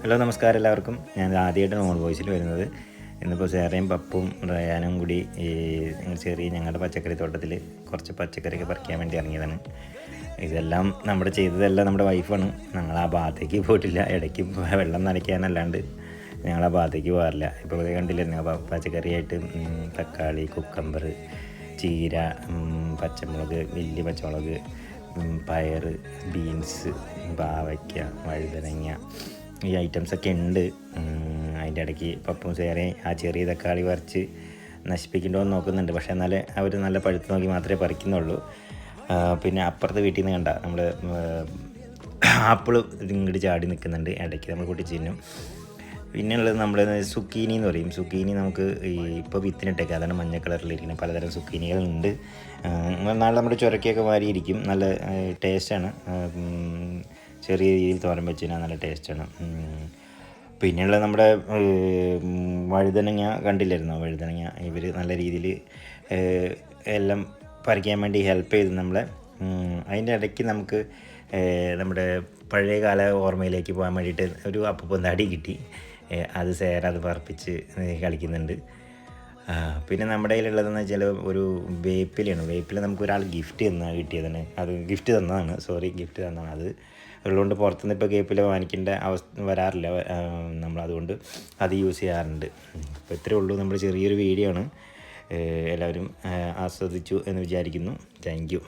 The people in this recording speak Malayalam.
ഹലോ നമസ്കാരം എല്ലാവർക്കും. ഞാൻ ആദ്യമായിട്ട് നോൺ വോയിസിൽ വരുന്നത്. ഇന്നിപ്പോൾ സേറയും പപ്പും റയാനും കൂടി ഞങ്ങളുടെ പച്ചക്കറി തോട്ടത്തിൽ കുറച്ച് പച്ചക്കറിയൊക്കെ പറിക്കാൻ വേണ്ടി ഇറങ്ങിയതാണ്. ഇതെല്ലാം ചെയ്തതെല്ലാം നമ്മുടെ വൈഫാണ്. ഞങ്ങൾ ആ ഭാഗത്തേക്ക് പോയിട്ടില്ല. ഇടയ്ക്ക് വെള്ളം നനയ്ക്കാനല്ലാണ്ട് ഞങ്ങൾ ആ ഭാഗത്തേക്ക് പോകാറില്ല. ഇപ്പോൾ ഇത് കണ്ടില്ലായിരുന്നു. അപ്പോൾ പച്ചക്കറിയായിട്ട് തക്കാളി, കുക്കമ്പർ, ചീര, പച്ചമുളക്, വലിയ പച്ചമുളക്, പയർ, ബീൻസ്, പാവയ്ക്ക, വഴുതനങ്ങ, ഈ ഐറ്റംസൊക്കെ ഉണ്ട്. അതിൻ്റെ ഇടയ്ക്ക് പപ്പും സേറയും ആ ചെറിയ തക്കാളി പറിച്ച് നശിപ്പിക്കണ്ടോ എന്ന് നോക്കുന്നുണ്ട്. പക്ഷേ എന്നാലേ അവർ നല്ല പഴുത്ത് നോക്കി മാത്രമേ പറിക്കുന്നുള്ളൂ. പിന്നെ അപ്പുറത്തെ വീട്ടിൽ നിന്ന് കണ്ട നമ്മൾ ആപ്പിൾ ഇങ്ങോട്ട് ചാടി നിൽക്കുന്നുണ്ട്. ഇടയ്ക്ക് നമ്മൾ കൂട്ടി ചിന്നും. പിന്നെയുള്ളത് നമ്മൾ സുക്കീനി എന്ന് പറയും. സുക്കീനി നമുക്ക് ഇപ്പോൾ വിത്തിനിട്ടേക്ക്, അതാണ് മഞ്ഞ കളറിലിരിക്കുന്നത്. പലതരം സുക്കീനികളുണ്ട്. നാളെ നമ്മുടെ ചുരക്കിയൊക്കെ മാറിയിരിക്കും. നല്ല ടേസ്റ്റാണ്. ചെറിയ രീതിയിൽ തോരൻ വെച്ച് കഴിഞ്ഞാൽ നല്ല ടേസ്റ്റാണ്. പിന്നെയുള്ള നമ്മുടെ വഴുതനങ്ങ കണ്ടില്ലായിരുന്നോ? വഴുതനങ്ങ ഇവർ നല്ല രീതിയിൽ എല്ലാം പറിക്കാൻ വേണ്ടി ഹെൽപ്പ് ചെയ്തു നമ്മളെ. അതിൻ്റെ ഇടയ്ക്ക് നമുക്ക് നമ്മുടെ പഴയകാല ഓർമ്മയിലേക്ക് പോകാൻ വേണ്ടിയിട്ട് ഒരു അപ്പൂപ്പന്താടി കിട്ടി. അത് അത് പറപ്പിച്ച് കളിക്കുന്നുണ്ട്. പിന്നെ നമ്മുടെ കയ്യിലുള്ളതെന്ന് വെച്ചാൽ ഒരു വേപ്പിലയാണ്. വേപ്പില നമുക്കൊരാൾ ഗിഫ്റ്റ് കിട്ടിയതാണ്. അത് ഗിഫ്റ്റ് തന്നതാണ്. അത് ഉള്ളതുകൊണ്ട് പുറത്തുനിന്ന് ഇപ്പോൾ വേപ്പില വാങ്ങിക്കേണ്ട അവസ്ഥ വരാറില്ല. നമ്മളതുകൊണ്ട് അത് യൂസ് ചെയ്യാറുണ്ട്. അപ്പോൾ ഇത്രയേ ഉള്ളൂ. നമ്മൾ ചെറിയൊരു വീഡിയോ ആണ്. എല്ലാവരും ആസ്വദിച്ചു എന്ന് വിചാരിക്കുന്നു. Thank you.